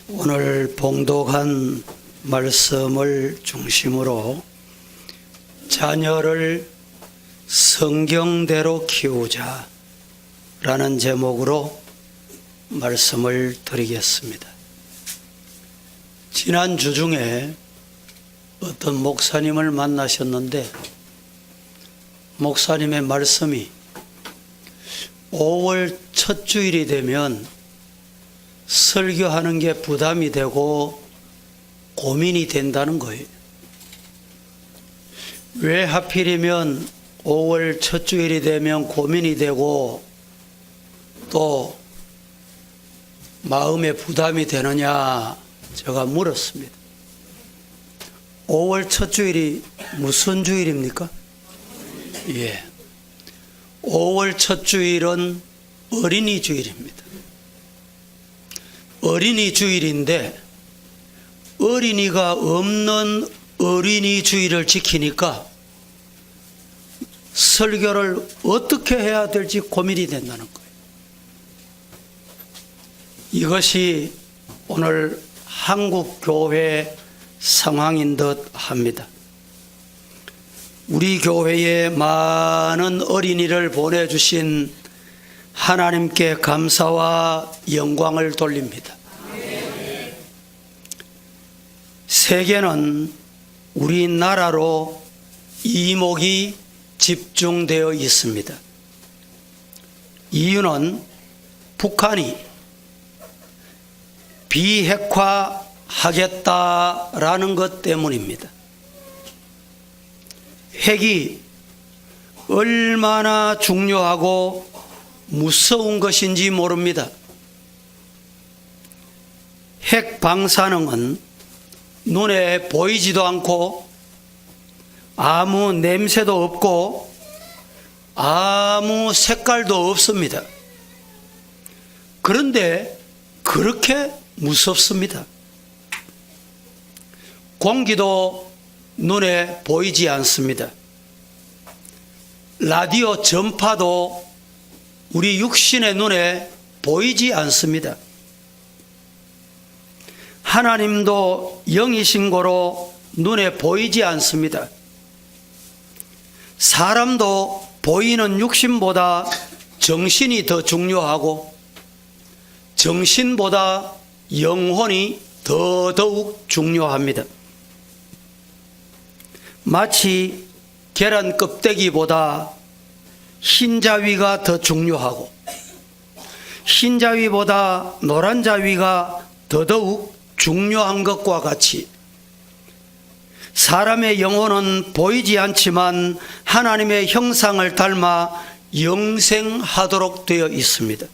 오늘 봉독한 말씀을 중심으로 자녀를 성경대로 키우자 라는 제목으로 말씀을 드리겠습니다. 지난주 중에 어떤 목사님을 만나셨는데 목사님의 말씀이 5월 첫 주일이 되면 설교하는 게 부담이 되고 고민이 된다는 거예요. 왜 하필이면 5월 첫 주일이 되면 고민이 되고 또 마음에 부담이 되느냐 제가 물었습니다. 5월 첫 주일이 무슨 주일입니까? 예. 5월 첫 주일은 어린이 주일입니다. 어린이 주일인데 어린이가 없는 어린이 주일을 지키니까 설교를 어떻게 해야 될지 고민이 된다는 거예요. 이것이 오늘 한국 교회 상황인 듯 합니다. 우리 교회에 많은 어린이를 보내주신 하나님께 감사와 영광을 돌립니다. 세계는 우리나라로 이목이 집중되어 있습니다. 이유는 북한이 비핵화하겠다라는 것 때문입니다. 핵이 얼마나 중요하고 무서운 것인지 모릅니다. 핵 방사능은 눈에 보이지도 않고 아무 냄새도 없고 아무 색깔도 없습니다. 그런데 그렇게 무섭습니다. 공기도 눈에 보이지 않습니다. 라디오 전파도 우리 육신의 눈에 보이지 않습니다. 하나님도 영이신 거로 눈에 보이지 않습니다. 사람도 보이는 육신보다 정신이 더 중요하고 정신보다 영혼이 더더욱 중요합니다. 마치 계란 껍데기보다 흰자위가 더 중요하고 흰자위보다 노란자위가 더더욱 중요한 것과 같이 사람의 영혼은 보이지 않지만 하나님의 형상을 닮아 영생하도록 되어 있습니다.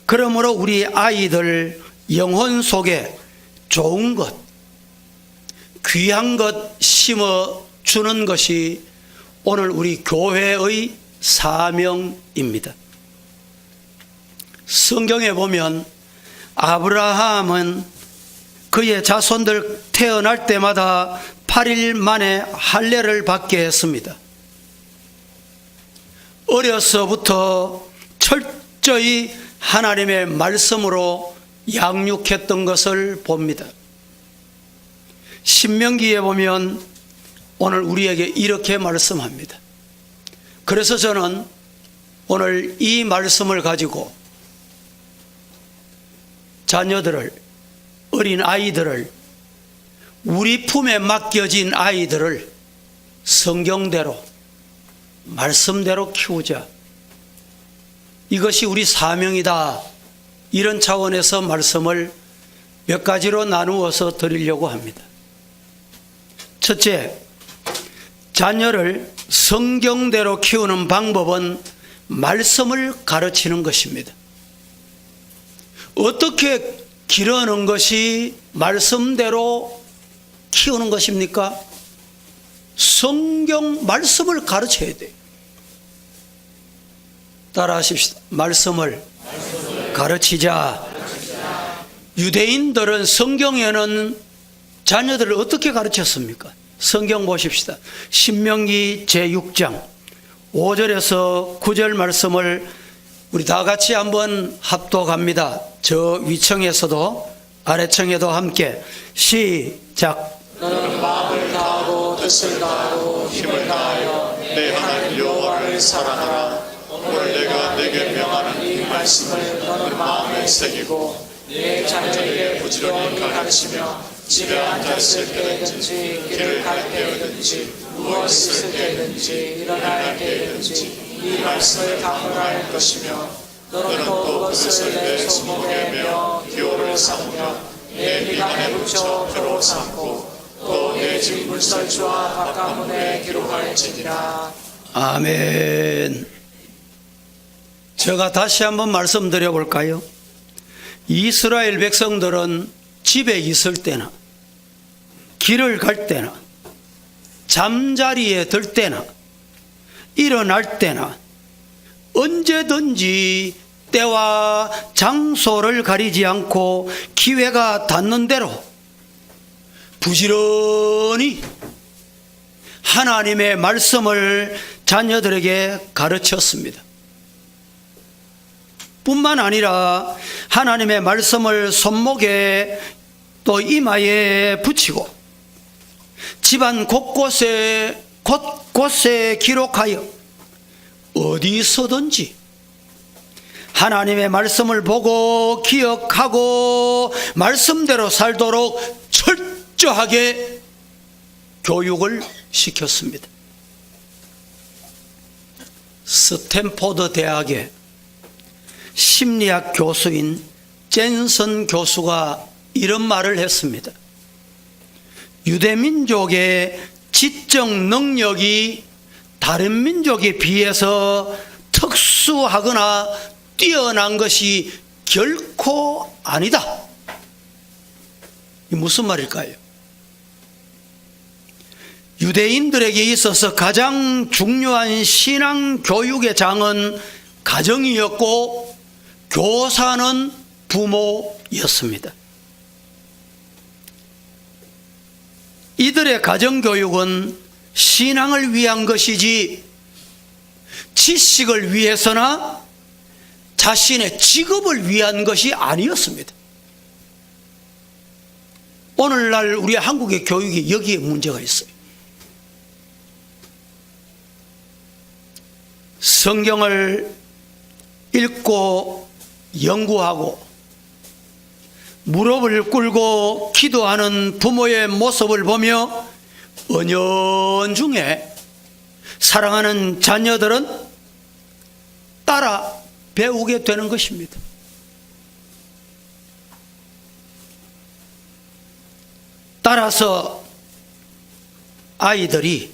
그러므로 우리 아이들 영혼 속에 좋은 것, 귀한 것 심어주는 것이 오늘 우리 교회의 사명입니다. 성경에 보면 아브라함은 그의 자손들 태어날 때마다 8일 만에 할례를 받게 했습니다. 어려서부터 철저히 하나님의 말씀으로 양육했던 것을 봅니다. 신명기에 보면 오늘 우리에게 이렇게 말씀합니다. 그래서 저는 오늘 이 말씀을 가지고 자녀들을, 어린 아이들을, 우리 품에 맡겨진 아이들을 성경대로, 말씀대로 키우자. 이것이 우리 사명이다. 이런 차원에서 말씀을 몇 가지로 나누어서 드리려고 합니다. 첫째, 자녀를 성경대로 키우는 방법은 말씀을 가르치는 것입니다. 어떻게 기르는 것이 말씀대로 키우는 것입니까? 성경 말씀을 가르쳐야 돼요. 따라 하십시다. 말씀을 가르치자. 유대인들은 성경에는 자녀들을 어떻게 가르쳤습니까? 성경 보십시다. 신명기 제6장 5절에서 9절 말씀을 우리 다 같이 한번 합독합니다. 저 위층에서도 아래청에도 함께 시작. 너는 마음을 다하고 뜻을 다하고 힘을 다하여 내 하나님 여호와를 사랑하라. 오늘 내가 내게 명하는 이 말씀을 너는 마음에 새기고 네 자녀에게 부지런히 가르치며 집에 앉았을 때든지 길을 갈 때든지 누웠을 때든지 일어날 때든지 이 말씀을 강론할 것이며 너는 또 그것을 내 손목에 며 기호를 삼으며 내 미간에 붙여 표로 삼고 또 내 집 문설주와 바깥문에 기록할지니라. 아멘. 제가 다시 한번 말씀드려 볼까요? 이스라엘 백성들은 집에 있을 때나 길을 갈 때나 잠자리에 들 때나 일어날 때나 언제든지 때와 장소를 가리지 않고 기회가 닿는 대로 부지런히 하나님의 말씀을 자녀들에게 가르쳤습니다. 뿐만 아니라 하나님의 말씀을 손목에 또 이마에 붙이고 집안 곳곳에 기록하여 어디서든지 하나님의 말씀을 보고 기억하고 말씀대로 살도록 철저하게 교육을 시켰습니다. 스탠포드 대학의 심리학 교수인 젠슨 교수가 이런 말을 했습니다. 유대민족의 지적 능력이 다른 민족에 비해서 특수하거나 뛰어난 것이 결코 아니다. 이 무슨 말일까요? 유대인들에게 있어서 가장 중요한 신앙 교육의 장은 가정이었고 교사는 부모였습니다. 이들의 가정교육은 신앙을 위한 것이지 지식을 위해서나 자신의 직업을 위한 것이 아니었습니다. 오늘날 우리 한국의 교육이 여기에 문제가 있어요. 성경을 읽고 연구하고 무릎을 꿇고 기도하는 부모의 모습을 보며 은연중에 사랑하는 자녀들은 따라 배우게 되는 것입니다. 따라서 아이들이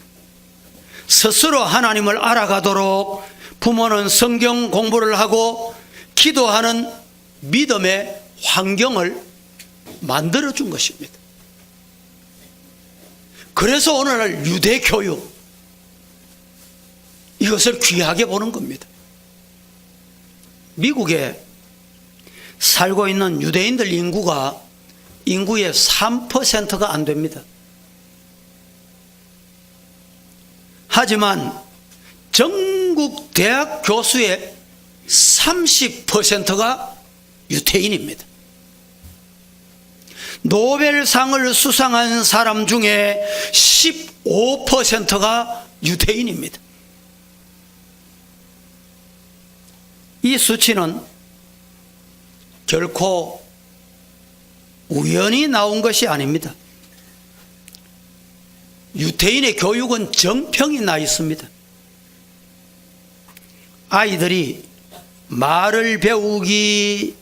스스로 하나님을 알아가도록 부모는 성경 공부를 하고 기도하는 믿음의 환경을 만들어준 것입니다. 그래서 오늘날 유대교육, 이것을 귀하게 보는 겁니다. 미국에 살고 있는 유대인들 인구가 인구의 3%가 안 됩니다. 하지만 전국 대학 교수의 30%가 유대인입니다. 노벨상을 수상한 사람 중에 15%가 유대인입니다. 이 수치는 결코 우연히 나온 것이 아닙니다. 유대인의 교육은 정평이 나 있습니다. 아이들이 말을 배우기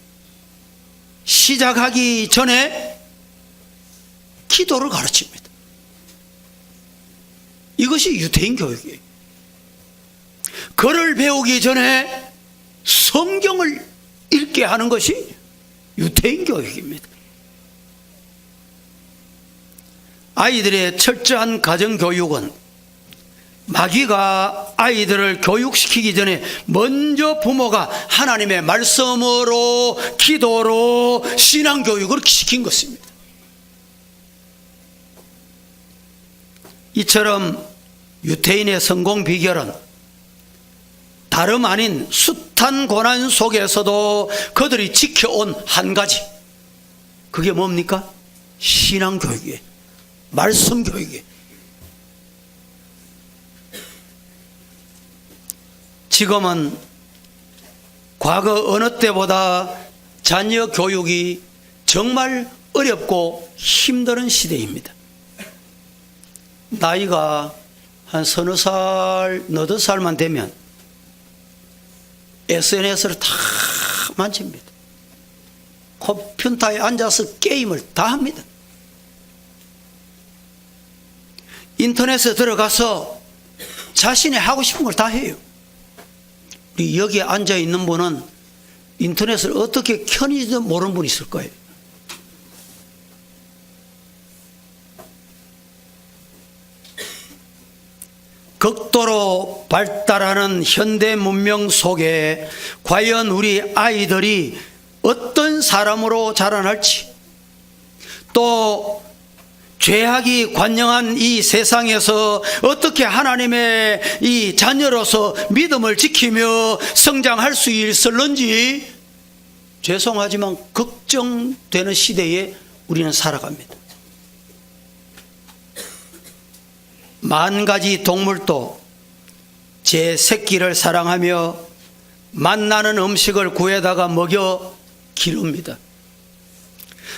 시작하기 전에 기도를 가르칩니다. 이것이 유대인 교육이에요. 글을 배우기 전에 성경을 읽게 하는 것이 유대인 교육입니다. 아이들의 철저한 가정교육은 마귀가 아이들을 교육시키기 전에 먼저 부모가 하나님의 말씀으로 기도로 신앙교육을 시킨 것입니다. 이처럼 유대인의 성공 비결은 다름 아닌 숱한 고난 속에서도 그들이 지켜온 한 가지, 그게 뭡니까? 신앙교육이에요. 말씀교육이에요. 지금은 과거 어느 때보다 자녀 교육이 정말 어렵고 힘든 시대입니다. 나이가 한 서너 살, 너댓 살만 되면 SNS를 다 만집니다. 컴퓨터에 앉아서 게임을 다 합니다. 인터넷에 들어가서 자신이 하고 싶은 걸 다 해요. 우리 여기에 앉아 있는 분은 인터넷을 어떻게 켜는지도 모르는 분이 있을 거예요. 극도로 발달하는 현대 문명 속에 과연 우리 아이들이 어떤 사람으로 자라날지, 또 죄악이 관영한 이 세상에서 어떻게 하나님의 이 자녀로서 믿음을 지키며 성장할 수 있을런지 죄송하지만 걱정되는 시대에 우리는 살아갑니다. 만 가지 동물도 제 새끼를 사랑하며 맛나는 음식을 구해다가 먹여 기릅니다.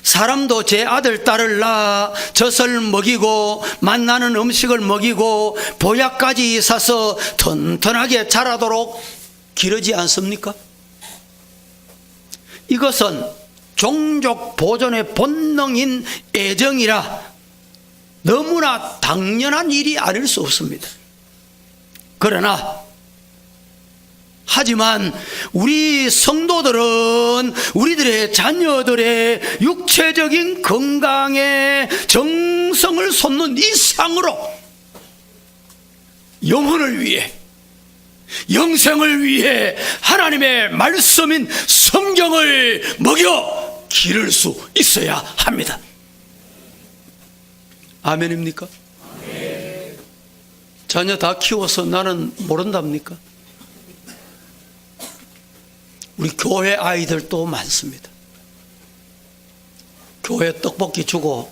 사람도 제 아들, 딸을 낳아 젖을 먹이고 맛나는 음식을 먹이고 보약까지 사서 튼튼하게 자라도록 기르지 않습니까? 이것은 종족 보존의 본능인 애정이라 너무나 당연한 일이 아닐 수 없습니다. 그러나 하지만 우리 성도들은 우리들의 자녀들의 육체적인 건강에 정성을 쏟는 이상으로 영혼을 위해, 영생을 위해 하나님의 말씀인 성경을 먹여 기를 수 있어야 합니다. 아멘입니까? 아멘. 자녀 다 키워서 나는 모른답니까? 우리 교회 아이들도 많습니다. 교회 떡볶이 주고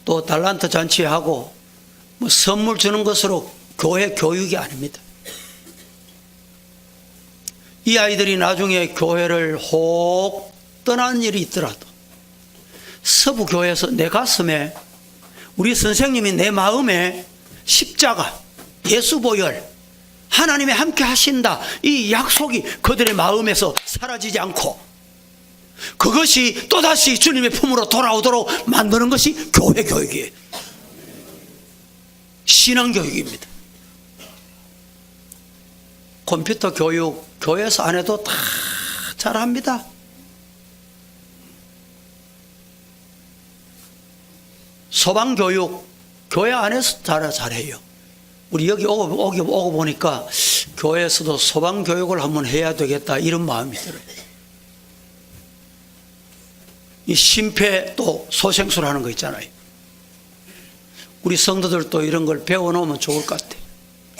또 달란트 잔치하고 뭐 선물 주는 것으로 교회 교육이 아닙니다. 이 아이들이 나중에 교회를 혹 떠나는 일이 있더라도 서부교회에서 내 가슴에, 우리 선생님이 내 마음에 십자가, 예수보혈, 하나님이 함께 하신다, 이 약속이 그들의 마음에서 사라지지 않고 그것이 또다시 주님의 품으로 돌아오도록 만드는 것이 교회 교육이에요. 신앙교육입니다. 컴퓨터 교육 교회에서 안 해도 다 잘합니다. 소방교육 교회 안에서 잘해요. 우리 여기 오고 보니까 교회에서도 소방교육을 한번 해야 되겠다 이런 마음이 들어요. 이 심폐 또 소생술 하는 거 있잖아요. 우리 성도들도 이런 걸 배워놓으면 좋을 것 같아요.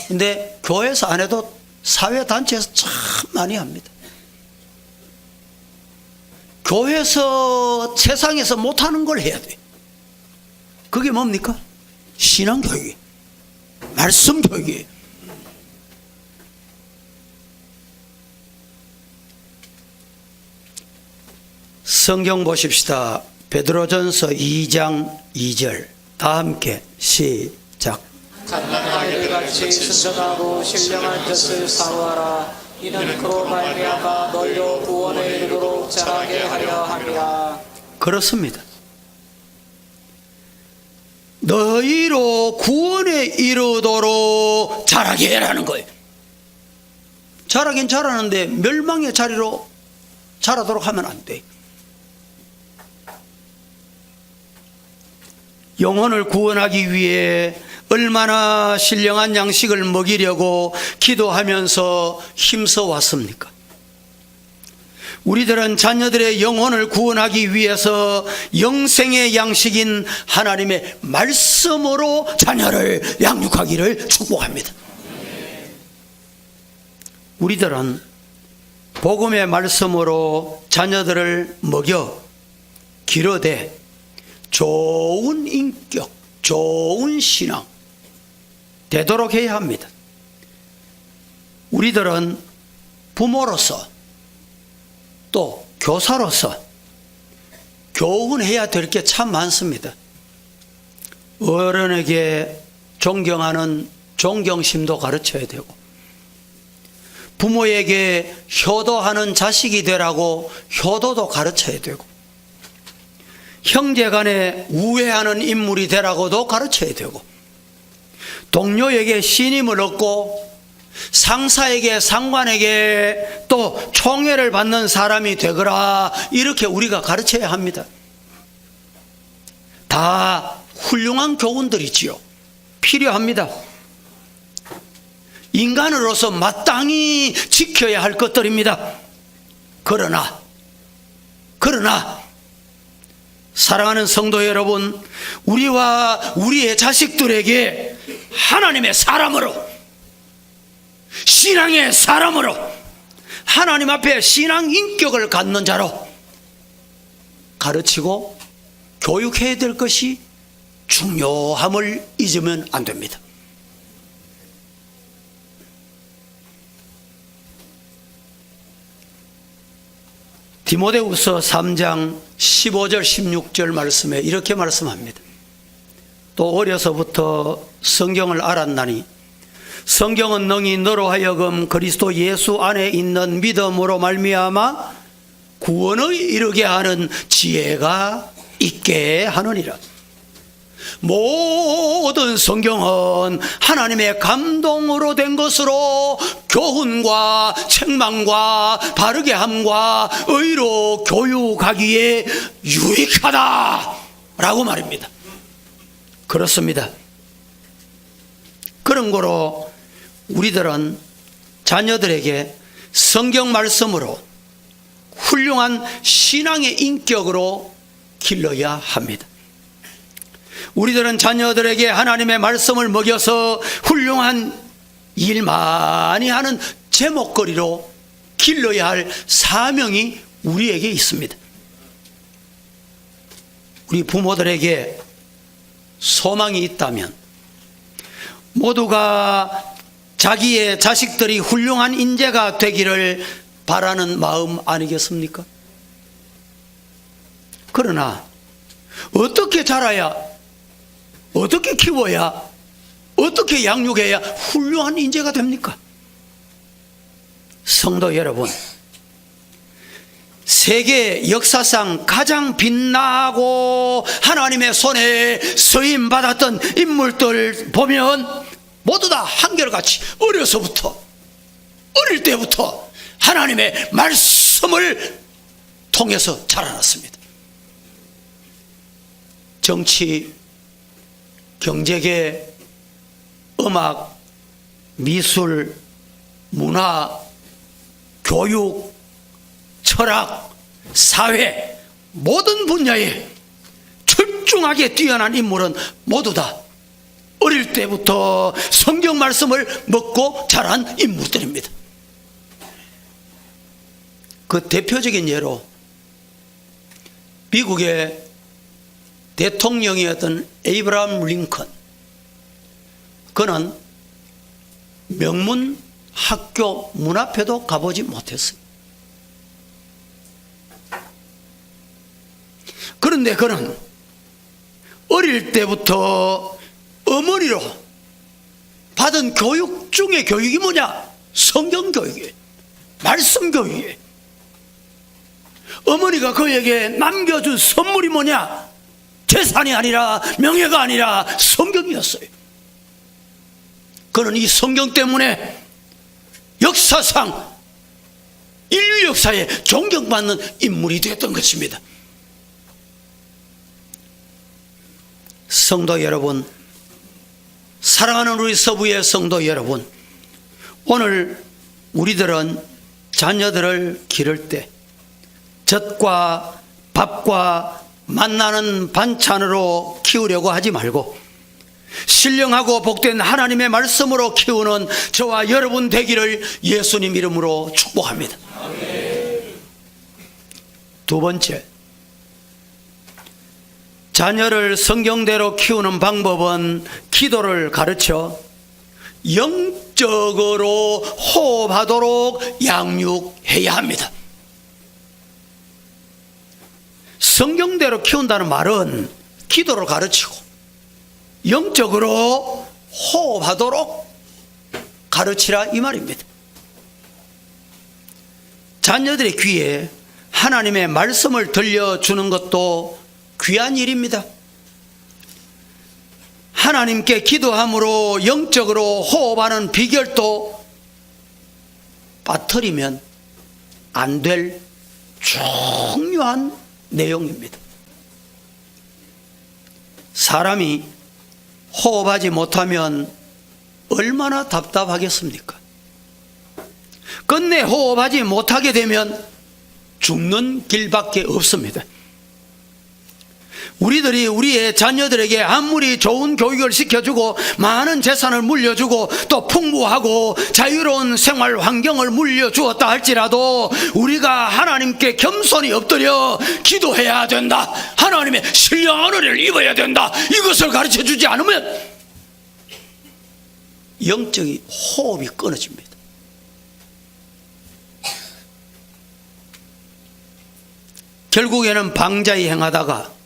근데 교회에서 안 해도 사회단체에서 참 많이 합니다. 교회에서 세상에서 못하는 걸 해야 돼요. 그게 뭡니까? 신앙교육이에요. 말씀교육이에요. 성경 보십시다. 베드로전서 2장 2절 다 함께 시작. 갓난아이들 같이 순전하고 신령한 뜻을 사모하라. 이는 그로 말미암아 너희로 구원에 이르도록 자라게 하려 함이라. 그렇습니다. 너희로 구원에 이르도록 자라게 해라는 거예요. 자라긴 자라는데 멸망의 자리로 자라도록 하면 안 돼. 영혼을 구원하기 위해 얼마나 신령한 양식을 먹이려고 기도하면서 힘써 왔습니까? 우리들은 자녀들의 영혼을 구원하기 위해서 영생의 양식인 하나님의 말씀으로 자녀를 양육하기를 축복합니다. 우리들은 복음의 말씀으로 자녀들을 먹여 기르되 좋은 인격, 좋은 신앙 되도록 해야 합니다. 우리들은 부모로서 또 교사로서 교훈해야 될 게 참 많습니다. 어른에게 존경하는 존경심도 가르쳐야 되고, 부모에게 효도하는 자식이 되라고 효도도 가르쳐야 되고, 형제간에 우애하는 인물이 되라고도 가르쳐야 되고, 동료에게 신임을 얻고 상사에게 상관에게 또 총애를 받는 사람이 되거라, 이렇게 우리가 가르쳐야 합니다. 다 훌륭한 교훈들이지요. 필요합니다. 인간으로서 마땅히 지켜야 할 것들입니다. 그러나 사랑하는 성도 여러분, 우리와 우리의 자식들에게 하나님의 사람으로, 신앙의 사람으로, 하나님 앞에 신앙 인격을 갖는 자로 가르치고 교육해야 될 것이 중요함을 잊으면 안 됩니다. 디모데후서 3장 15절 16절 말씀에 이렇게 말씀합니다. 또 어려서부터 성경을 알았나니 성경은 능히 너로 하여금 그리스도 예수 안에 있는 믿음으로 말미암아 구원에 이르게 하는 지혜가 있게 하느니라. 모든 성경은 하나님의 감동으로 된 것으로 교훈과 책망과 바르게 함과 의로 교육하기에 유익하다라고 말입니다. 그렇습니다. 그런 거로 우리들은 자녀들에게 성경 말씀으로 훌륭한 신앙의 인격으로 길러야 합니다. 우리들은 자녀들에게 하나님의 말씀을 먹여서 훌륭한 일 많이 하는 제목거리로 길러야 할 사명이 우리에게 있습니다. 우리 부모들에게 소망이 있다면 모두가 자기의 자식들이 훌륭한 인재가 되기를 바라는 마음 아니겠습니까? 그러나 어떻게 자라야, 어떻게 키워야, 어떻게 양육해야 훌륭한 인재가 됩니까? 성도 여러분, 세계 역사상 가장 빛나고 하나님의 손에 쓰임 받았던 인물들 보면 모두 다 한결같이 어릴 때부터 하나님의 말씀을 통해서 자라났습니다. 정치, 경제계, 음악, 미술, 문화, 교육, 철학, 사회, 모든 분야에 출중하게 뛰어난 인물은 모두 다 어릴 때부터 성경 말씀을 먹고 자란 인물들입니다. 그 대표적인 예로 미국의 대통령이었던 에이브라함 링컨, 그는 명문 학교 문 앞에도 가보지 못했어요. 그런데 그는 어릴 때부터 어머니로 받은 교육 중에 교육이 뭐냐? 성경 교육이에요. 말씀 교육이에요. 어머니가 그에게 남겨준 선물이 뭐냐? 재산이 아니라, 명예가 아니라 성경이었어요. 그는 이 성경 때문에 역사상 인류 역사에 존경받는 인물이 되었던 것입니다. 성도 여러분, 사랑하는 우리 서부의 성도 여러분, 오늘 우리들은 자녀들을 기를 때 젖과 밥과 만나는 반찬으로 키우려고 하지 말고 신령하고 복된 하나님의 말씀으로 키우는 저와 여러분 되기를 예수님 이름으로 축복합니다. 두 번째, 자녀를 성경대로 키우는 방법은 기도를 가르쳐 영적으로 호흡하도록 양육해야 합니다. 성경대로 키운다는 말은 기도를 가르치고 영적으로 호흡하도록 가르치라 이 말입니다. 자녀들의 귀에 하나님의 말씀을 들려주는 것도 귀한 일입니다. 하나님께 기도함으로 영적으로 호흡하는 비결도 빠뜨리면 안 될 중요한 내용입니다. 사람이 호흡하지 못하면 얼마나 답답하겠습니까? 끝내 호흡하지 못하게 되면 죽는 길밖에 없습니다. 우리들이 우리의 자녀들에게 아무리 좋은 교육을 시켜주고 많은 재산을 물려주고 또 풍부하고 자유로운 생활 환경을 물려주었다 할지라도 우리가 하나님께 겸손히 엎드려 기도해야 된다, 하나님의 신령한 은혜를 입어야 된다, 이것을 가르쳐 주지 않으면 영적인 호흡이 끊어집니다. 결국에는 방자히 행하다가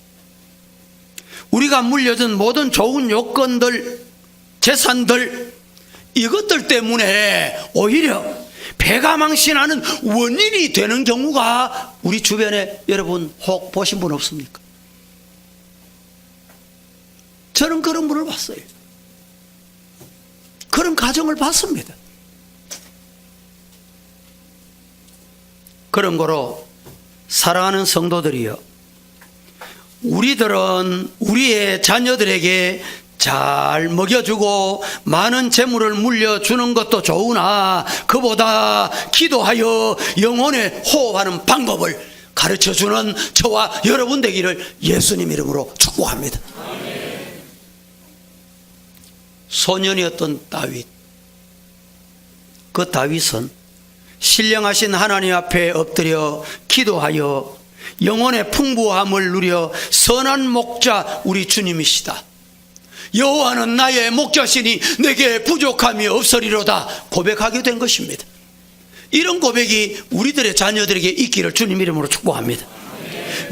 우리가 물려준 모든 좋은 요건들, 재산들, 이것들 때문에 오히려 배가 망신하는 원인이 되는 경우가 우리 주변에 여러분 혹 보신 분 없습니까? 저는 그런 분을 봤어요. 그런 가정을 봤습니다. 그런 거로 사랑하는 성도들이여, 우리들은 우리의 자녀들에게 잘 먹여주고 많은 재물을 물려주는 것도 좋으나 그보다 기도하여 영혼에 호흡하는 방법을 가르쳐주는 저와 여러분 되기를 예수님 이름으로 축복합니다. 소년이었던 다윗, 그 다윗은 신령하신 하나님 앞에 엎드려 기도하여 영혼의 풍부함을 누려 선한 목자 우리 주님이시다, 여호와는 나의 목자시니 내게 부족함이 없으리로다 고백하게 된 것입니다. 이런 고백이 우리들의 자녀들에게 있기를 주님 이름으로 축복합니다.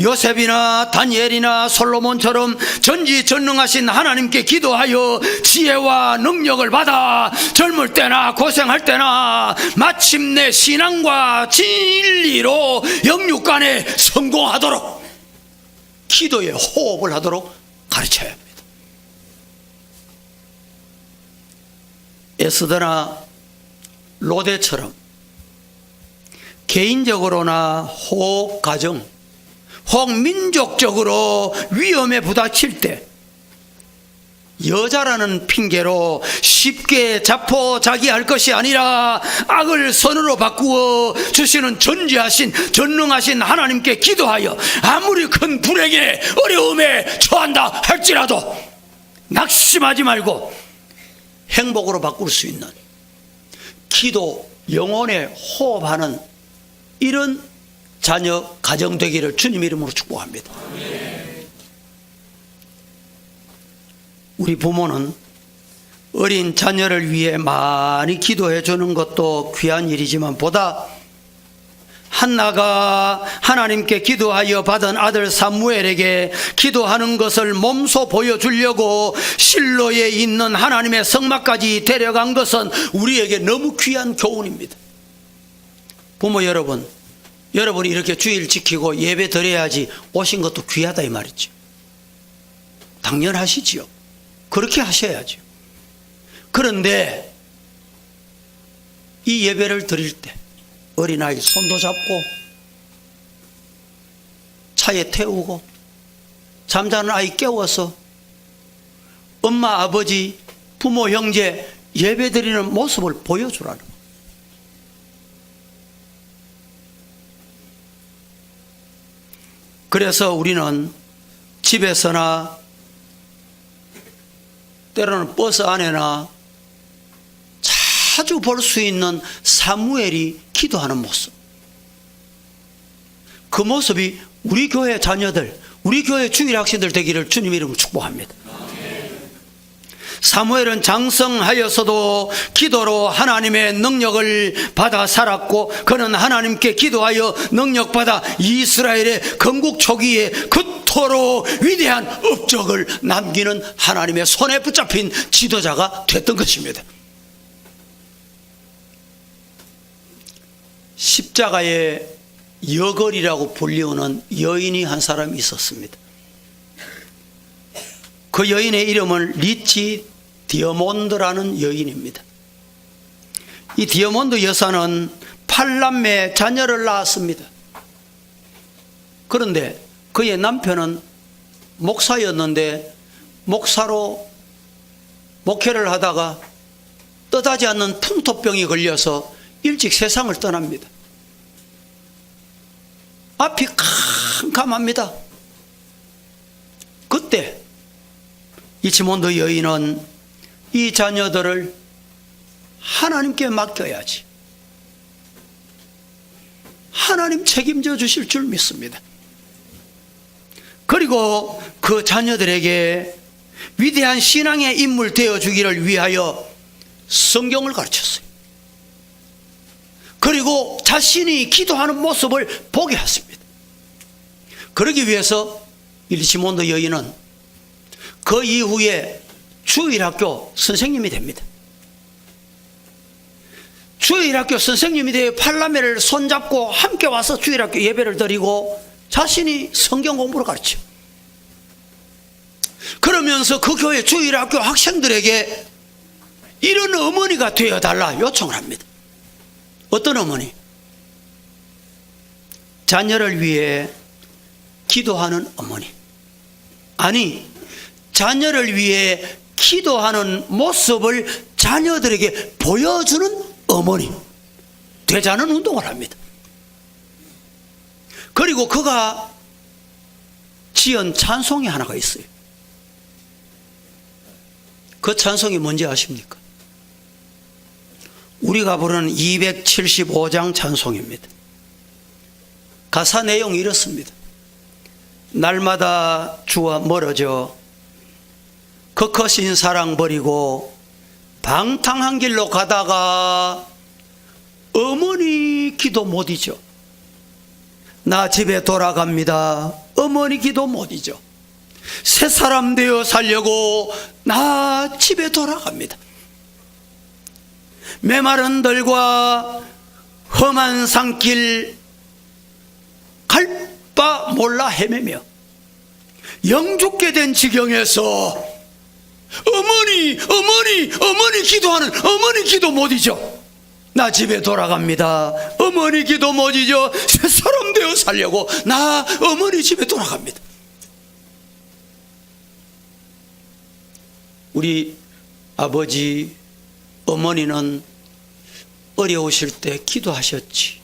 요셉이나 다니엘이나 솔로몬처럼 전지전능하신 하나님께 기도하여 지혜와 능력을 받아 젊을 때나 고생할 때나 마침내 신앙과 진리로 영육간에 성공하도록 기도에 호흡을 하도록 가르쳐야 합니다. 에스더나 로데처럼 개인적으로나 혹 가정 혹 민족적으로 위험에 부닥칠 때 여자라는 핑계로 쉽게 자포자기할 것이 아니라 악을 선으로 바꾸어 주시는 전지하신 전능하신 하나님께 기도하여 아무리 큰 불행에 어려움에 처한다 할지라도 낙심하지 말고 행복으로 바꿀 수 있는 기도 영혼에 호흡하는 이런 자녀 가정 되기를 주님 이름으로 축복합니다. 우리 부모는 어린 자녀를 위해 많이 기도해 주는 것도 귀한 일이지만 보다 한나가 하나님께 기도하여 받은 아들 사무엘에게 기도하는 것을 몸소 보여주려고 실로에 있는 하나님의 성막까지 데려간 것은 우리에게 너무 귀한 교훈입니다. 부모 여러분, 여러분이 이렇게 주일 지키고 예배 드려야지 오신 것도 귀하다 이 말이죠. 당연하시지요. 그렇게 하셔야죠. 그런데 이 예배를 드릴 때 어린아이 손도 잡고 차에 태우고 잠자는 아이 깨워서 엄마, 아버지, 부모, 형제 예배 드리는 모습을 보여주라는 거예요. 그래서 우리는 집에서나 때로는 버스 안에나 자주 볼 수 있는 사무엘이 기도하는 모습, 그 모습이 우리 교회 자녀들, 우리 교회 주일 학생들 되기를 주님 이름으로 축복합니다. 사무엘은 장성하여서도 기도로 하나님의 능력을 받아 살았고, 그는 하나님께 기도하여 능력받아 이스라엘의 건국 초기에 그토록 위대한 업적을 남기는 하나님의 손에 붙잡힌 지도자가 됐던 것입니다. 십자가의 여걸이라고 불리우는 여인이 한 사람이 있었습니다. 그 여인의 이름은 리치 디어몬드라는 여인입니다. 이 디어몬드 여사는 8남매 자녀를 낳았습니다. 그런데 그의 남편은 목사였는데 목사로 목회를 하다가 떠나지 않는 풍토병이 걸려서 일찍 세상을 떠납니다. 앞이 캄캄합니다. 그때 이치몬드 여인은 이 자녀들을 하나님께 맡겨야지, 하나님 책임져 주실 줄 믿습니다. 그리고 그 자녀들에게 위대한 신앙의 인물 되어 주기를 위하여 성경을 가르쳤어요. 그리고 자신이 기도하는 모습을 보게 했습니다. 그러기 위해서 이치몬드 여인은 그 이후에 주일학교 선생님이 됩니다. 주일학교 선생님이 되어 8남매를 손잡고 함께 와서 주일학교 예배를 드리고 자신이 성경 공부를 가르쳐. 그러면서 그 교회 주일학교 학생들에게 이런 어머니가 되어달라 요청을 합니다. 어떤 어머니? 자녀를 위해 기도하는 어머니. 아니, 자녀를 위해 기도하는 모습을 자녀들에게 보여주는 어머니 되자는 운동을 합니다. 그리고 그가 지은 찬송이 하나가 있어요. 그 찬송이 뭔지 아십니까? 우리가 부르는 275장 찬송입니다. 가사 내용이 이렇습니다. 날마다 주와 멀어져 그 크신 사랑 버리고 방탕한 길로 가다가 어머니 기도 못 잊어. 나 집에 돌아갑니다. 어머니 기도 못 잊어. 새 사람 되어 살려고 나 집에 돌아갑니다. 메마른 들과 험한 산길 갈 바 몰라 헤매며 영죽게 된 지경에서 어머니 기도하는 어머니 기도 못 잊어. 나 집에 돌아갑니다. 어머니 기도 못 잊어. 새 사람 되어 살려고 나 어머니 집에 돌아갑니다. 우리 아버지 어머니는 어려우실 때 기도하셨지.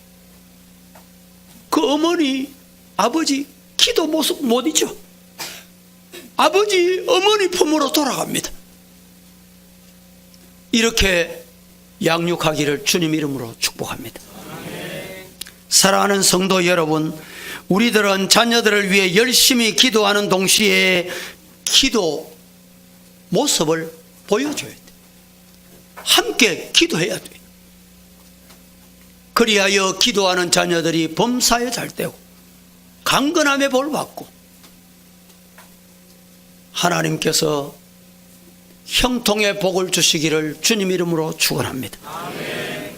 그 어머니 아버지 기도 모습 못 잊어. 아버지 어머니 품으로 돌아갑니다. 이렇게 양육하기를 주님 이름으로 축복합니다. 사랑하는 성도 여러분, 우리들은 자녀들을 위해 열심히 기도하는 동시에 기도 모습을 보여줘야 돼. 함께 기도해야 돼. 그리하여 기도하는 자녀들이 범사에 잘 되고 강건함에 볼 받고 하나님께서 형통의 복을 주시기를 주님 이름으로 축원합니다. 아멘.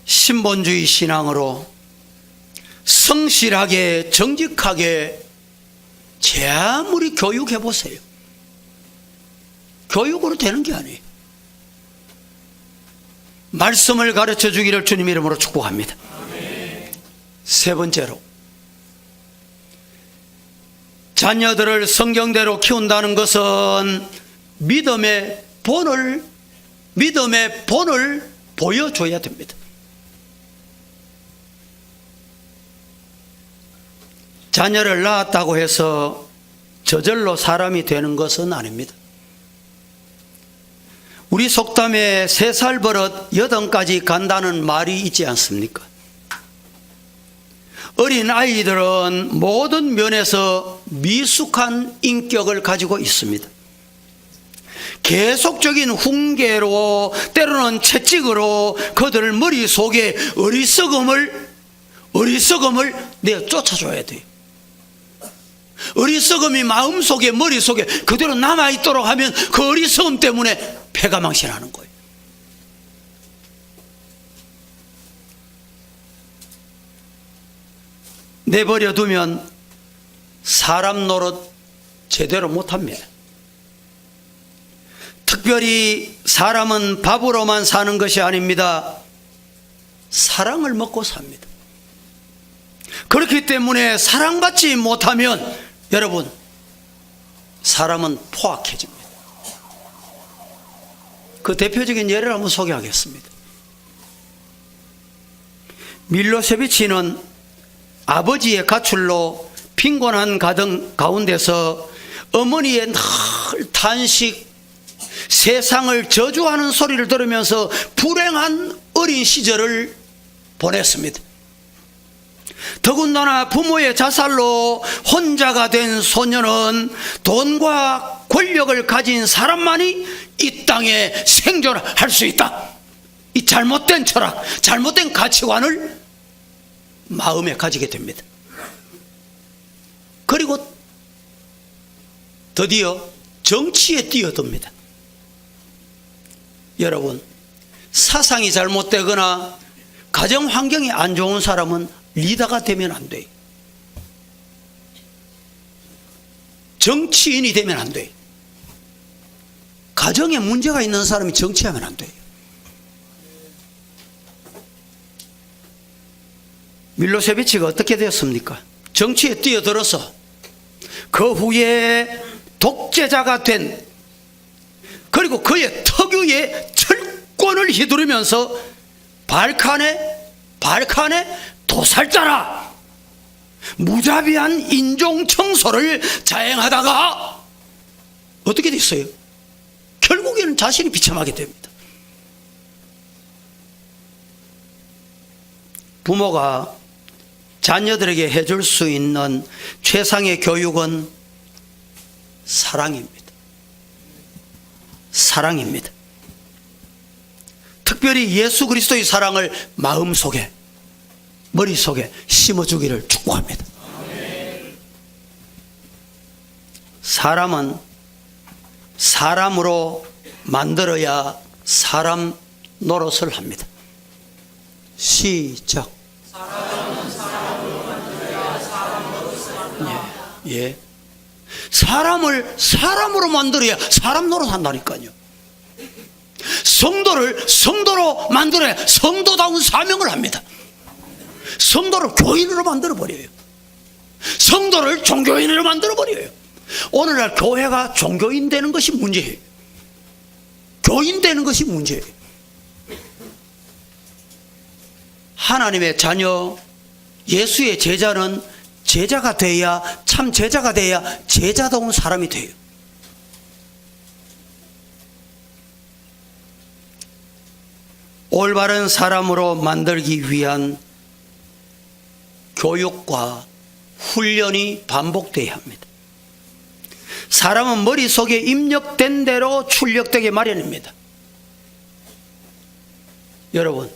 신본주의 신앙으로 성실하게 정직하게 제 아무리 교육해 보세요. 교육으로 되는 게 아니에요. 말씀을 가르쳐 주기를 주님 이름으로 축복합니다. 아멘. 세 번째로, 자녀들을 성경대로 키운다는 것은 믿음의 본을 보여줘야 됩니다. 자녀를 낳았다고 해서 저절로 사람이 되는 것은 아닙니다. 우리 속담에 3살 버릇 8까지 간다는 말이 있지 않습니까? 어린 아이들은 모든 면에서 미숙한 인격을 가지고 있습니다. 계속적인 훈계로 때로는 채찍으로 그들 머릿속에 어리석음을 내어 쫓아줘야 돼요. 어리석음이 마음속에 머릿속에 그대로 남아있도록 하면 그 어리석음 때문에 패가 망신하는 거예요. 내버려 두면 사람 노릇 제대로 못합니다. 특별히 사람은 밥으로만 사는 것이 아닙니다. 사랑을 먹고 삽니다. 그렇기 때문에 사랑받지 못하면 여러분, 사람은 포악해집니다. 그 대표적인 예를 한번 소개하겠습니다. 밀로세비치는 아버지의 가출로 빈곤한 가운데서 어머니의 늘 탄식, 세상을 저주하는 소리를 들으면서 불행한 어린 시절을 보냈습니다. 더군다나 부모의 자살로 혼자가 된 소녀는 돈과 권력을 가진 사람만이 이 땅에 생존할 수 있다. 이 잘못된 철학, 잘못된 가치관을 마음에 가지게 됩니다. 그리고 드디어 정치에 뛰어듭니다. 여러분, 사상이 잘못되거나 가정 환경이 안 좋은 사람은 리더가 되면 안 돼요. 정치인이 되면 안 돼요. 가정에 문제가 있는 사람이 정치하면 안 돼요. 밀로세비치가 어떻게 되었습니까? 정치에 뛰어들어서 그 후에 독재자가 된, 그리고 그의 특유의 철권을 휘두르면서 발칸에 도살자라 무자비한 인종 청소를 자행하다가 어떻게 됐어요? 결국에는 자신이 비참하게 됩니다. 부모가 자녀들에게 해줄 수 있는 최상의 교육은 사랑입니다. 사랑입니다. 특별히 예수 그리스도의 사랑을 마음속에, 머릿속에 심어주기를 축복합니다. 사람은 사람으로 만들어야 사람 노릇을 합니다. 시작. 사람은 사람으로 만들어야 사람 노릇을 한다. 예. 사람을 사람으로 만들어야 사람 노릇 한다니까요. 성도를 성도로 만들어야 성도다운 사명을 합니다. 성도를 교인으로 만들어버려요. 성도를 종교인으로 만들어버려요. 오늘날 교회가 종교인 되는 것이 문제예요. 교인 되는 것이 문제예요. 하나님의 자녀, 예수의 제자는 제자가 돼야, 참 제자가 돼야 제자다운 사람이 돼요. 올바른 사람으로 만들기 위한 교육과 훈련이 반복돼야 합니다. 사람은 머릿속에 입력된 대로 출력되게 마련입니다. 여러분,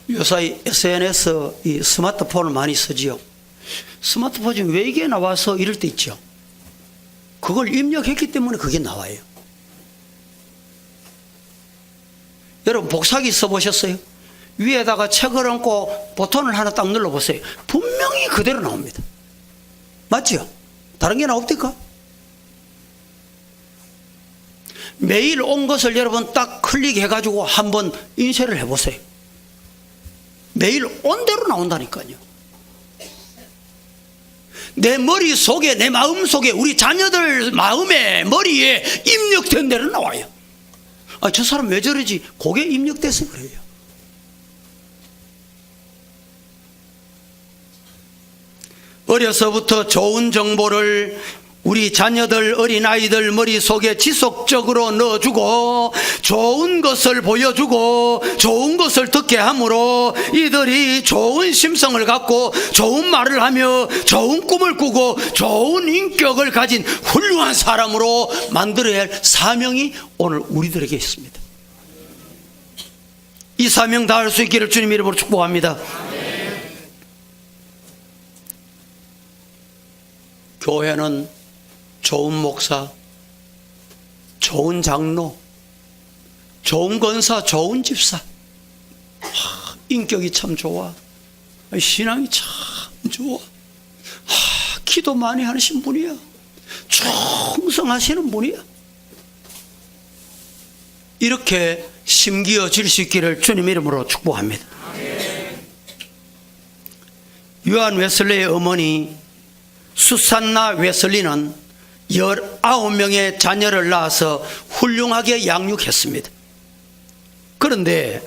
요새 SNS, 이 스마트폰을 많이 쓰지요. 스마트폰이 왜 이게 나와서 이럴 때 있죠. 그걸 입력했기 때문에 그게 나와요. 여러분, 복사기 써보셨어요? 위에다가 책을 얹고 버튼을 하나 딱 눌러보세요. 분명히 그대로 나옵니다. 맞죠? 다른 게 나옵니까? 매일 온 것을 여러분 딱 클릭해가지고 한번 인쇄를 해보세요. 매일 온 대로 나온다니까요. 내 머릿속에, 내 마음속에, 우리 자녀들 마음에, 머리에 입력된 대로 나와요. 아, 저 사람 왜 저러지? 그게 입력돼서 그래요. 어려서부터 좋은 정보를 우리 자녀들, 어린아이들 머릿속에 지속적으로 넣어주고 좋은 것을 보여주고 좋은 것을 듣게 함으로 이들이 좋은 심성을 갖고 좋은 말을 하며 좋은 꿈을 꾸고 좋은 인격을 가진 훌륭한 사람으로 만들어야 할 사명이 오늘 우리들에게 있습니다. 이 사명 다할 수 있기를 주님 이름으로 축복합니다. 교회는 좋은 목사, 좋은 장로, 좋은 권사, 좋은 집사, 인격이 참 좋아, 신앙이 참 좋아, 기도 많이 하시는 분이야, 충성하시는 분이야. 이렇게 심기어질 수 있기를 주님 이름으로 축복합니다. 요한 웨슬리의 어머니 수산나 웨슬리는 19명의 자녀를 낳아서 훌륭하게 양육했습니다. 그런데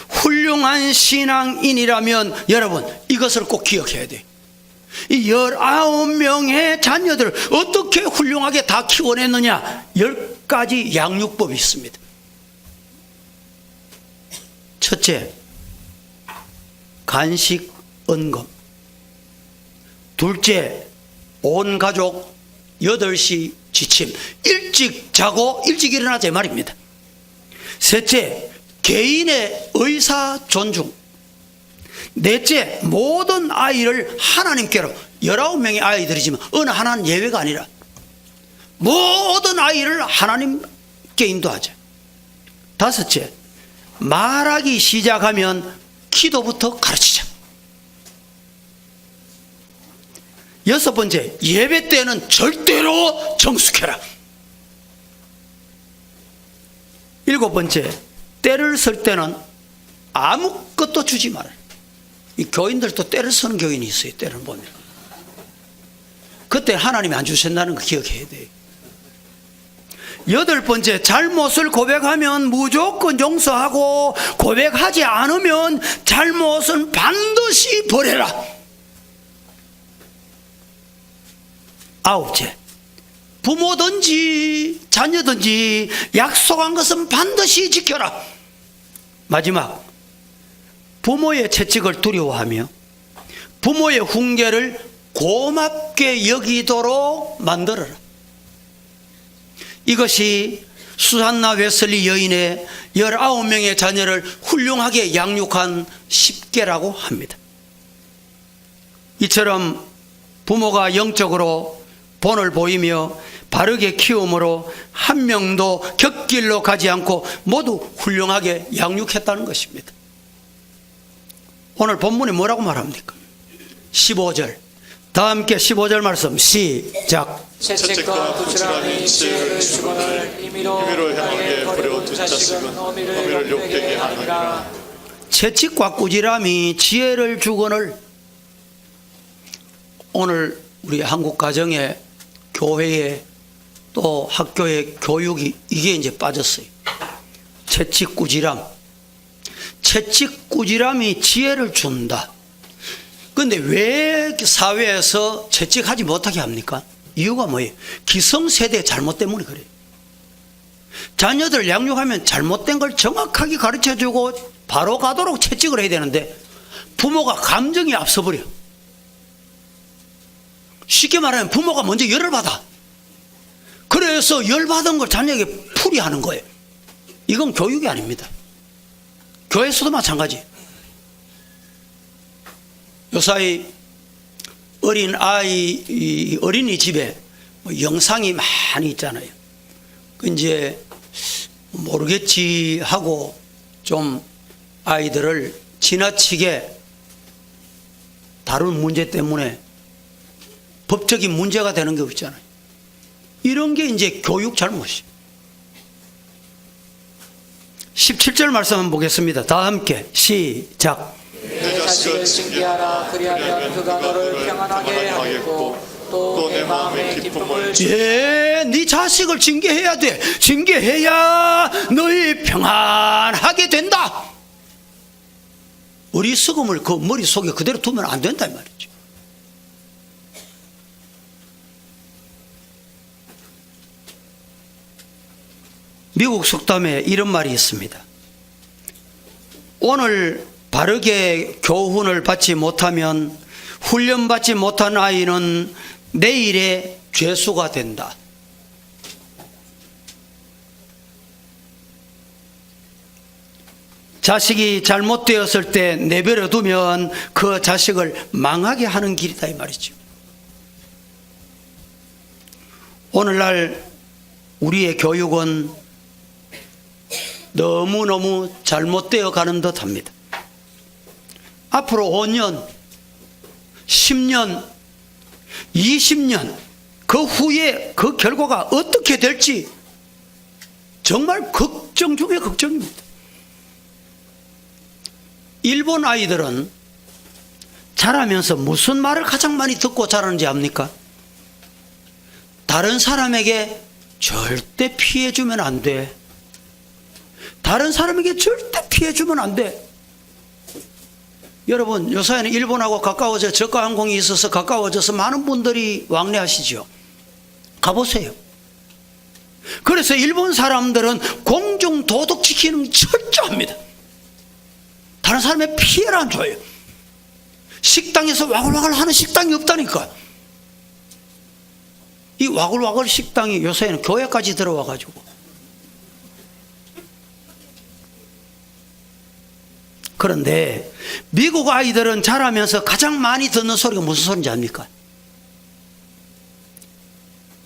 훌륭한 신앙인이라면 여러분 이것을 꼭 기억해야 돼요. 이 19명의 자녀들을 어떻게 훌륭하게 다 키워냈느냐, 10가지 양육법이 있습니다. 첫째, 간식 언금. 둘째, 온 가족 8시 지침. 일찍 자고 일찍 일어나자 이 말입니다. 셋째, 개인의 의사 존중. 넷째, 모든 아이를 하나님께로, 19명의 아이들이지만 어느 하나는 예외가 아니라 모든 아이를 하나님께 인도하자. 다섯째, 말하기 시작하면 기도부터 가르치자. 여섯 번째, 예배 때는 절대로 정숙해라. 일곱 번째, 때를 쓸 때는 아무것도 주지 마라. 이 교인들도 때를 쓰는 교인이 있어요. 때를 보면 그때 하나님이 안 주신다는 거 기억해야 돼요. 여덟 번째, 잘못을 고백하면 무조건 용서하고 고백하지 않으면 잘못은 반드시 버려라. 아홉째, 부모든지 자녀든지 약속한 것은 반드시 지켜라. 마지막, 부모의 채찍을 두려워하며 부모의 훈계를 고맙게 여기도록 만들어라. 이것이 수산나 웨슬리 여인의 19명의 자녀를 훌륭하게 양육한 10계라고 합니다. 이처럼 부모가 영적으로 본을 보이며 바르게 키움으로 한 명도 곁길로 가지 않고 모두 훌륭하게 양육했다는 것입니다. 오늘 본문이 뭐라고 말합니까? 15절. 다 함께 15절 말씀 시작. 채찍과 부지런히 지혜를 주거늘 임의로 향하게 버려둔 자식은 어미를 욕되게 하느니라. 채찍과 꾸지람이 지혜를 주거늘. 오늘 우리 한국 가정에, 교회에, 또 학교의 교육이 이게 이제 빠졌어요. 채찍 꾸지람. 채찍 꾸지람이 지혜를 준다. 그런데 왜 사회에서 채찍하지 못하게 합니까? 이유가 뭐예요? 기성세대 잘못 때문에 그래요. 자녀들 양육하면 잘못된 걸 정확하게 가르쳐주고 바로 가도록 채찍을 해야 되는데 부모가 감정이 앞서버려. 쉽게 말하면 부모가 먼저 열을 받아. 그래서 열받은 걸 자녀에게 풀이하는 거예요. 이건 교육이 아닙니다. 교회에서도 마찬가지. 요사이 어린이집에 영상이 많이 있잖아요. 그 이제 모르겠지 하고 좀 아이들을 지나치게 다룬 문제 때문에 법적인 문제가 되는 게 있잖아요. 이런 게 이제 교육 잘못이에요. 17절 말씀 한번 보겠습니다. 다 함께 시작. 내 자식을 징계하라. 그리하면 그가 너를 평안하게 하겠고 또 내 마음의 기쁨을 예, 네 자식을 징계해야 돼. 징계해야 너희 평안하게 된다. 어리석음을 그 머릿속에 그대로 두면 안 된다 이 말이죠. 미국 속담에 이런 말이 있습니다. 오늘 바르게 교훈을 받지 못하면 훈련받지 못한 아이는 내일의 죄수가 된다. 자식이 잘못되었을 때 내버려 두면 그 자식을 망하게 하는 길이다 이 말이죠. 오늘날 우리의 교육은 너무너무 잘못되어 가는 듯 합니다. 앞으로 5년, 10년, 20년 그 후에 그 결과가 어떻게 될지 정말 걱정 중에 걱정입니다. 일본 아이들은 자라면서 무슨 말을 가장 많이 듣고 자라는지 압니까? 다른 사람에게 절대 피해주면 안 돼. 다른 사람에게 절대 피해주면 안 돼. 여러분, 요새는 일본하고 가까워져 저가 항공이 있어서 가까워져서 많은 분들이 왕래하시죠. 가보세요. 그래서 일본 사람들은 공중 도덕 지키는 게 철저합니다. 다른 사람의 피해를 안 줘요. 식당에서 와글와글 하는 식당이 없다니까. 이 와글와글 식당이 요새는 교회까지 들어와가지고. 그런데 미국 아이들은 자라면서 가장 많이 듣는 소리가 무슨 소리인지 압니까?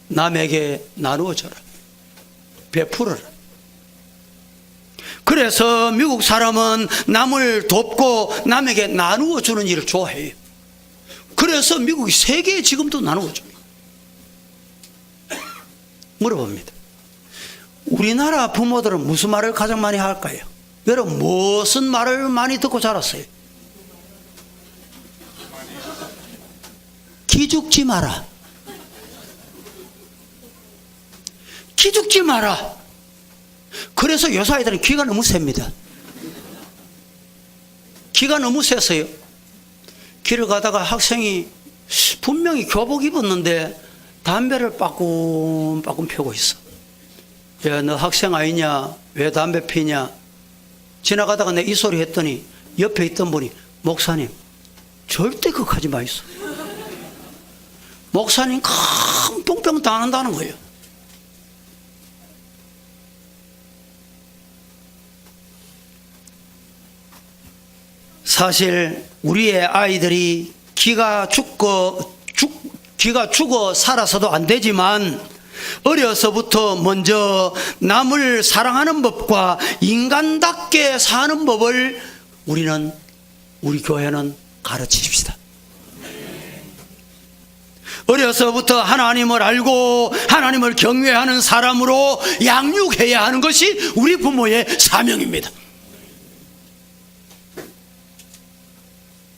남에게 나누어줘라. 베풀어라. 그래서 미국 사람은 남을 돕고 남에게 나누어 주는 일을 좋아해요. 그래서 미국이 세계에 지금도 나누어 줍니다. 물어봅니다. 우리나라 부모들은 무슨 말을 가장 많이 할까요? 여러분, 무슨 말을 많이 듣고 자랐어요? 기죽지 마라. 기죽지 마라. 그래서 여자아이들은 귀가 너무 셉니다. 귀가 너무 세서요. 길을 가다가 학생이 분명히 교복 입었는데 담배를 빠끔빠끔 펴고 있어. 야, 너 학생 아니냐? 왜 담배 피냐? 지나가다가 내 이 소리 했더니 옆에 있던 분이, 목사님 절대 그거 하지 마이소. 목사님 큰 뿅뿅 당한다는 거예요. 사실 우리의 아이들이 기가 죽어 살아서도 안 되지만 어려서부터 먼저 남을 사랑하는 법과 인간답게 사는 법을 우리 교회는 가르치십시다. 어려서부터 하나님을 알고 하나님을 경외하는 사람으로 양육해야 하는 것이 우리 부모의 사명입니다.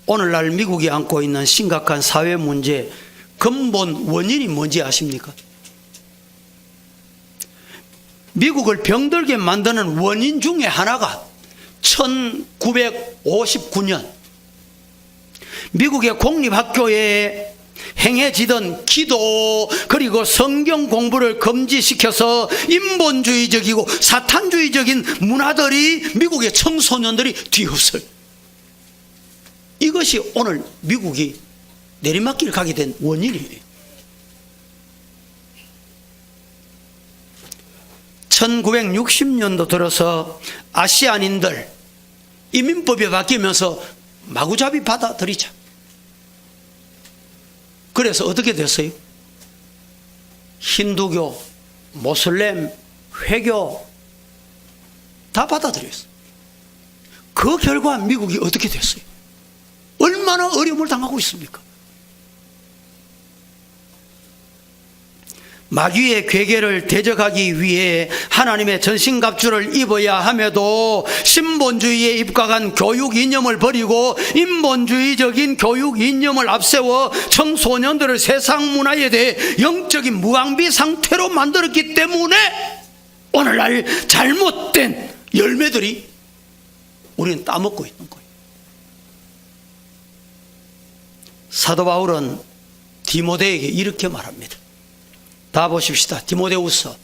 오늘날 미국이 안고 있는 심각한 사회 문제 근본 원인이 뭔지 아십니까? 미국을 병들게 만드는 원인 중에 하나가 1959년 미국의 공립학교에 행해지던 기도 그리고 성경 공부를 금지시켜서 인본주의적이고 사탄주의적인 문화들이 미국의 청소년들이 뒤흡어요. 이것이 오늘 미국이 내리막길 가게 된 원인이에요. 1960년도 들어서 아시아인들 이민법이 바뀌면서 마구잡이 받아들이자. 그래서 어떻게 됐어요? 힌두교, 모슬렘, 회교 다 받아들였어요. 그 결과 미국이 어떻게 됐어요? 얼마나 어려움을 당하고 있습니까? 마귀의 괴계를 대적하기 위해 하나님의 전신갑주를 입어야 함에도 신본주의에 입각한 교육 이념을 버리고 인본주의적인 교육 이념을 앞세워 청소년들을 세상 문화에 대해 영적인 무방비 상태로 만들었기 때문에 오늘날 잘못된 열매들이 우리는 따먹고 있는 거예요. 사도 바울은 디모데에게 이렇게 말합니다. 다 보십시다. 디모데후서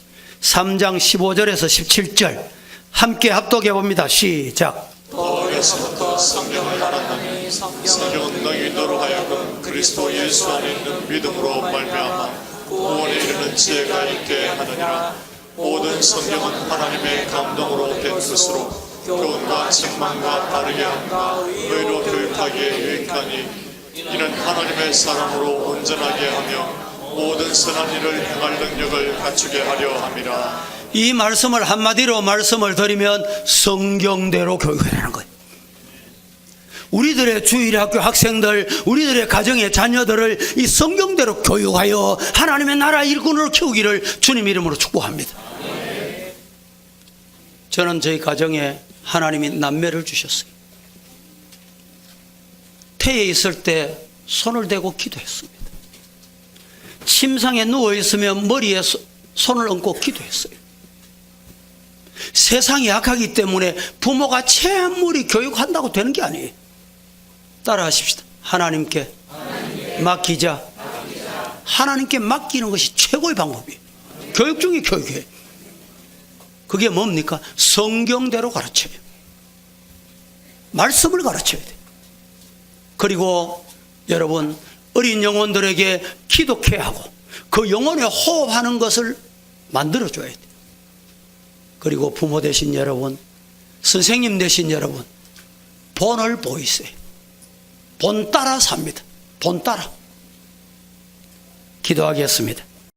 3장 15절에서 17절 함께 합독해 봅니다. 시작. 어려서부터 성경을 알았나니 성경은 너희로 하여금 그리스도 예수 안에 있는 믿음으로 말미암아 구원에 이르는 지혜가 있게 하느니라. 모든 성경은 하나님의 감동으로 된 것으로 교훈과 책망과 바르게 함과 의로 교육하기에 유익하니 이는 하나님의 사람으로 온전하게 하며 모든 선한 일을 행할 능력을 갖추게 하려 함이라. 이 말씀을 한마디로 말씀을 드리면 성경대로 교육하라는 거예요. 우리들의 주일학교 학생들, 우리들의 가정의 자녀들을 이 성경대로 교육하여 하나님의 나라 일꾼으로 키우기를 주님 이름으로 축복합니다. 저는 저희 가정에 하나님이 남매를 주셨어요. 태에 있을 때 손을 대고 기도했습니다. 침상에 누워있으면 머리에 손을 얹고 기도했어요. 세상이 약하기 때문에 부모가 채무리 교육한다고 되는 게 아니에요. 따라하십시다. 하나님께 맡기자. 하나님께 맡기는 것이 최고의 방법이에요. 교육 중에 교육이에요. 그게 뭡니까? 성경대로 가르쳐요. 말씀을 가르쳐야 돼요. 그리고 여러분, 어린 영혼들에게 기독해 하고 그 영혼에 호흡하는 것을 만들어줘야 돼요. 그리고 부모 되신 여러분, 선생님 되신 여러분, 본을 보이세요. 본 따라 삽니다. 본 따라. 기도하겠습니다.